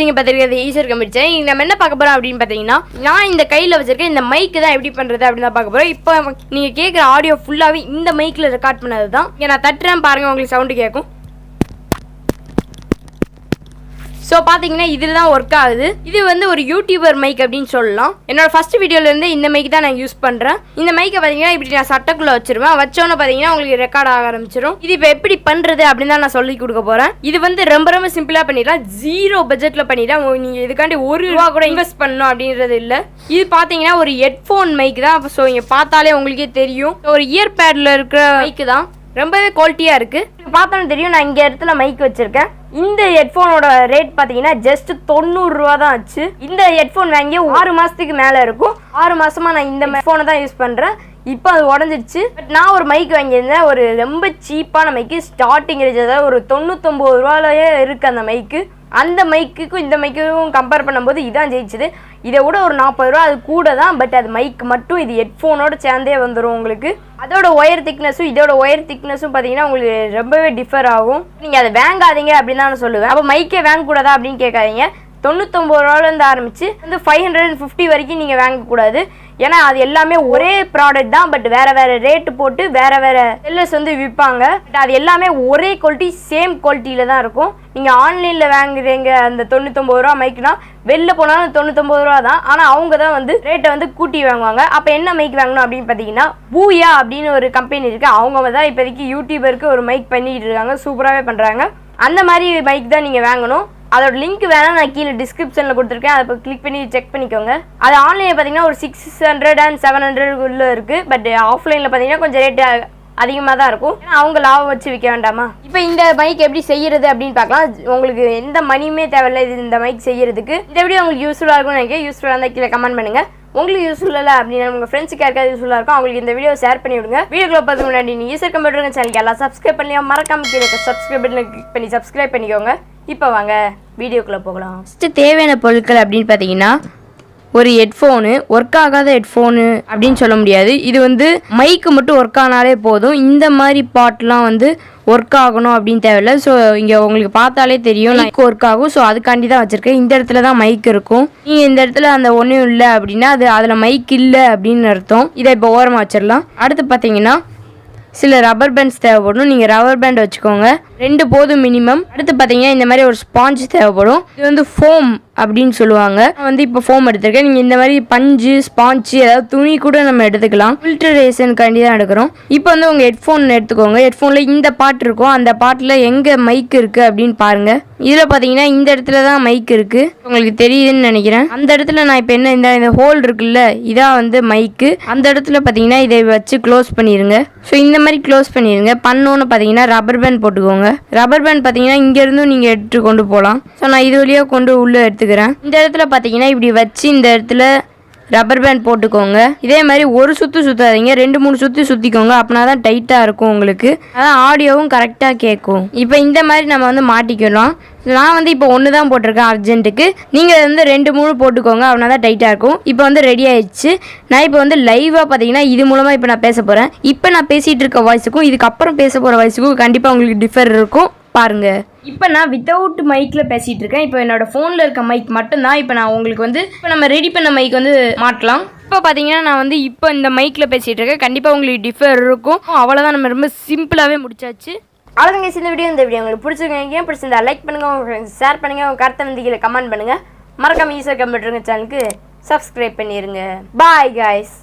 நீங்க பாத்துக்கிறது ஈஸர் கம்ப்யூட்டர். இங்க நம்ம என்ன பார்க்க போறோம் அப்படின்னு பாத்தீங்கன்னா, நான் இந்த கையில வச்சிருக்கேன் இந்த மைக் தான் எப்படி பண்றது அப்படின்னு தான் பார்க்க போறோம். இப்போ நீங்க கேட்குற ஆடியோ ஃபுல்லாவே இந்த மைக்ல ரெக்கார்ட் பண்ணது தான். இங்க நான் தட்டுறேன் பாருங்க, உங்களுக்கு சவுண்டு கேட்கும். ஸோ பார்த்தீங்கன்னா இதில் தான் ஒர்க் ஆகுது. இது வந்து ஒரு யூடியூபர் மைக் அப்படின்னு சொல்லலாம். என்னோட ஃபர்ஸ்ட் வீடியோலேருந்து இந்த மைக் தான் நான் யூஸ் பண்ணுறேன். இந்த மைக்கை பார்த்தீங்கன்னா இப்படி நான் சட்டைக்குள்ளே வச்சிருவேன். வச்சோன்னு பார்த்தீங்கன்னா உங்களுக்கு ரெக்கார்ட் ஆக ஆரம்பிச்சிடும். இது இப்போ எப்படி பண்ணுறது அப்படின்னு தான் நான் சொல்லி கொடுக்க போகிறேன். இது வந்து ரொம்ப ரொம்ப சிம்பிளாக பண்ணிடலாம். 0 பட்ஜெட்டில் பண்ணிடலாம். நீங்கள் இதுக்காண்டி ₹1 கூட இன்வெஸ்ட் பண்ணணும் அப்படின்றது இல்லை. இது பார்த்தீங்கன்னா ஒரு ஹெட்ஃபோன் மைக் தான். ஸோ இங்கே பார்த்தாலே உங்களுக்கே தெரியும், ஒரு இயர் பேடில் இருக்கிற மைக்கு தான். ரொம்பவே குவாலிட்டியாக இருக்குது. பார்த்தாலும் தெரியும். நான் இங்கே இடத்துல மைக் வச்சுருக்கேன். இந்த ஹெட்ஃபோனோட ரேட் பார்த்தீங்கன்னா ஜஸ்ட் ₹90 தான் ஆச்சு. இந்த ஹெட்ஃபோன் வாங்கி 6 மாதத்துக்கு மேலே இருக்கும். 6 மாதமாக நான் இந்த ஹெட்ஃபோனை தான் யூஸ் பண்ணுறேன். இப்போ அது உடஞ்சிடுச்சு. பட் நான் ஒரு மைக் வாங்கியிருந்தேன், ஒரு ரொம்ப சீப்பான மைக்கு. ஸ்டார்டிங் ரேஞ்ச் அதாவது ஒரு ₹99 இருக்குது அந்த மைக்கு. அந்த மைக்குக்கும் இந்த மைக்குக்கும் கம்பேர் பண்ணும்போது இதான் ஜெயிச்சுது. இதை விட ஒரு ₹40 அது கூட தான். பட் அது மைக் மட்டும் இது ஹெட்ஃபோனோட சேர்ந்தே வந்துடும் உங்களுக்கு. அதோட ஒயர் திக்னஸும் இதோட ஒயர் திக்னஸும் பார்த்தீங்கன்னா உங்களுக்கு ரொம்பவே டிஃபர் ஆகும். நீங்கள் அதை வாங்காதீங்க அப்படின்னு தான் நான் சொல்லுவேன். அப்போ மைக்கே வாங்கக்கூடாதா அப்படின்னு கேட்காதீங்க. $99 ஆரம்பிச்சு வந்து 550 வரைக்கும் நீங்கள் வாங்கக்கூடாது. ஏன்னா அது எல்லாமே ஒரே ப்ராடக்ட் தான். பட் வேறு வேறு ரேட்டு போட்டு வேறு வேறு செல்லர்ஸ் வந்து விற்பாங்க. பட் அது எல்லாமே ஒரே குவாலிட்டி, சேம் குவாலிட்டியில் தான் இருக்கும். நீங்கள் ஆன்லைனில் வாங்குறீங்க அந்த $99 மைக்குனா வெளில போனாலும் $99 தான். ஆனால் அவங்க தான் வந்து ரேட்டை வந்து கூட்டி வாங்குவாங்க. அப்போ என்ன மைக் வாங்கணும் அப்படின்னு பார்த்தீங்கன்னா, பூயா அப்படின்னு ஒரு கம்பெனி இருக்குது. அவங்க தான் இப்போதைக்கு யூடியூபருக்கு ஒரு மைக் பண்ணிட்டு இருக்காங்க. சூப்பராகவே பண்ணுறாங்க. அந்த மாதிரி மைக் தான் நீங்கள் வாங்கணும். அதோட லிங்க் வேணால் நான் கீழே டிஸ்கிரிப்ஷனில் கொடுத்துருக்கேன். அதை இப்போ கிளிக் பண்ணி செக் பண்ணிக்கோங்க. அது ஆன்லைனில் பார்த்தீங்கன்னா ஒரு 600 and 700 இருக்குது. பட் ஆஃப்லைனில் பார்த்தீங்கன்னா கொஞ்சம் ரேட்டு அதிகமாக தான் இருக்கும். ஏன்னா அவங்க லாபம் வச்சு விற்க வேண்டாமா. இப்போ இந்த மைக் எப்படி செய்கிறது அப்படின்னு பார்க்கலாம். உங்களுக்கு எந்த மணியுமே தேவையில்லை இது இந்த மைக் செய்கிறதுக்கு. இந்த வீடியோ உங்களுக்கு யூஸ்ஃபுல்லாக இருக்கும்னு நினைக்கிறேன். யூஸ்ஃபுல்லாக இருந்தால் கீழே கமெண்ட் பண்ணுங்கள். உங்களுக்கு யூஸ்ஃபுல் இல்லை அப்படின்னா உங்கள் ஃப்ரெண்ட்ஸுக்கு யாருக்காவது யூஸ்ஃபுல்லாக இருக்கும் அவங்களுக்கு இந்த வீடியோ ஷேர் பண்ணி விடுங்க. வீடியோக்குள்ள பார்த்து முன்னாடி நீங்கள் ஈஸர் கம்ப்யூட்டர் சேனலுக்கு எல்லாம் சப்ஸ்கிரைப் பண்ணி மறக்காம கீழே சப்ஸ்கிரைப் பண்ணி கிளிக் பண்ணி சப்ஸ்கிரைப் பண்ணிக்கோங்க. இப்போ வாங்க வீடியோக்குள்ளே போகலாம். ஃபஸ்ட்டு தேவையான பொருட்கள் அப்படின்னு பார்த்தீங்கன்னா, ஒரு ஹெட்ஃபோனு, ஒர்க் ஆகாத ஹெட்ஃபோனு அப்படின்னு சொல்ல முடியாது. இது வந்து மைக்கு மட்டும் ஒர்க் ஆனாலே போதும். இந்த மாதிரி பாட்லாம் வந்து ஒர்க் ஆகணும் அப்படின்னு தேவையில்லை. ஸோ இங்கே உங்களுக்கு பார்த்தாலே தெரியும் மைக் ஒர்க் ஆகும். ஸோ அதுக்காண்டி தான் வச்சுருக்கேன். இந்த இடத்துல தான் மைக் இருக்கும். நீங்கள் இந்த இடத்துல அந்த ஒன்றும் இல்லை அப்படின்னா அது அதில் மைக் இல்லை அப்படின்னு அர்த்தம். இதை இப்போ ஓரமாக வச்சிடலாம். அடுத்து பார்த்தீங்கன்னா சில ரப்பர் பேண்ட்ஸ் தேவைப்படும். நீங்கள் ரப்பர் பேண்ட் வச்சுக்கோங்க, 2 போதும் மினிமம். அடுத்து பார்த்தீங்கன்னா இந்த மாதிரி ஒரு ஸ்பாஞ்ச் தேவைப்படும். இது வந்து ஃபோம் அப்படின்னு சொல்லுவாங்க. நான் வந்து இப்போ ஃபோம் எடுத்துருக்கேன். நீங்கள் இந்த மாதிரி பஞ்சு, ஸ்பாஞ்சு, ஏதாவது துணி கூட நம்ம எடுத்துக்கலாம். ஃபில்டரேஷனுக்காண்டி தான் எடுக்கிறோம். இப்போ வந்து உங்கள் ஹெட்ஃபோன் எடுத்துக்கோங்க. ஹெட்ஃபோனில் இந்த பாட்டு இருக்கும். அந்த பாட்டில் எங்கே மைக் இருக்குது அப்படின்னு பாருங்கள். இதில் பார்த்தீங்கன்னா இந்த இடத்துல தான் மைக் இருக்குது. உங்களுக்கு தெரியுதுன்னு நினைக்கிறேன். அந்த இடத்துல நான் இப்போ என்ன இந்த ஹோல் இருக்குல்ல, இதான் வந்து மைக்கு. அந்த இடத்துல பார்த்தீங்கன்னா இதை வச்சு க்ளோஸ் பண்ணிடுங்க. ஸோ இந்த மாதிரி க்ளோஸ் பண்ணிடுங்க. பண்ணோன்னு பார்த்தீங்கன்னா ரப்பர் பேண்ட் போட்டுக்கோங்க. ரப்பர் பேண்ட் பார்த்தீங்கன்னா இங்கேருந்தும் நீங்கள் எடுத்து கொண்டு போகலாம். ஸோ நான் இது வழியாக கொண்டு உள்ளே எடுத்துக்கிறேன். இந்த இடத்துல பார்த்தீங்கன்னா இப்படி வச்சு இந்த இடத்துல ரப்பர் பேண்ட் போட்டுக்கோங்க. இதே மாதிரி ஒரு சுற்று சுற்றாதீங்க, 2-3 சுற்றி சுற்றிக்கோங்க. அப்படின்னா தான் டைட்டாக இருக்கும் உங்களுக்கு. அதான் ஆடியோவும் கரெக்டாக கேட்கும். இப்போ இந்த மாதிரி நம்ம வந்து மாட்டிக்கலாம். நான் வந்து இப்போ 1 தான் போட்டிருக்கேன் அர்ஜென்ட்டுக்கு. நீங்கள் வந்து 2-3 போட்டுக்கோங்க. அப்படின்னா தான் டைட்டாக இருக்கும். இப்போ வந்து ரெடி ஆயிடுச்சு. நான் இப்போ வந்து லைவாக பார்த்தீங்கன்னா இது மூலமாக இப்போ நான் பேச போகிறேன். இப்போ நான் பேசிகிட்டு இருக்க வாய்ஸுக்கும் இதுக்கப்புறம் பேச போகிற வாய்ஸுக்கும் கண்டிப்பாக உங்களுக்கு டிஃபர் இருக்கும். பாருங்க. இப்போ நான் வித்தவுட் மைக்கில் பேசிகிட்டு இருக்கேன். இப்போ என்னோட ஃபோனில் இருக்க மைக் மட்டும்தான். இப்போ நான் உங்களுக்கு வந்து இப்போ நம்ம ரெடி பண்ண மைக் வந்து மாட்டலாம். இப்போ பார்த்தீங்கன்னா நான் வந்து இப்போ இந்த மைக்கில் பேசிகிட்டு இருக்கேன். கண்டிப்பாக உங்களுக்கு டிஃபர் இருக்கும். அவ்வளோதான், நம்ம ரொம்ப சிம்பிளாகவே முடிச்சாச்சு. அவ்வளோதாங்க இந்த வீடியோ. இந்த வீடியோ உங்களுக்கு பிடிச்சிருக்கீங்க, பிடிச்சிருந்தா லைக் பண்ணுங்கள், உங்கள் ஃப்ரெண்ட்ஸ் ஷேர் பண்ணுங்கள், உங்கள் கருத்தை வந்து கீழே கமெண்ட் பண்ணுங்கள். மறக்காம ஈஸர் கம்ப்யூட்டருங்க சேனலுக்கு சப்ஸ்கிரைப் பண்ணிடுங்க. Bye guys.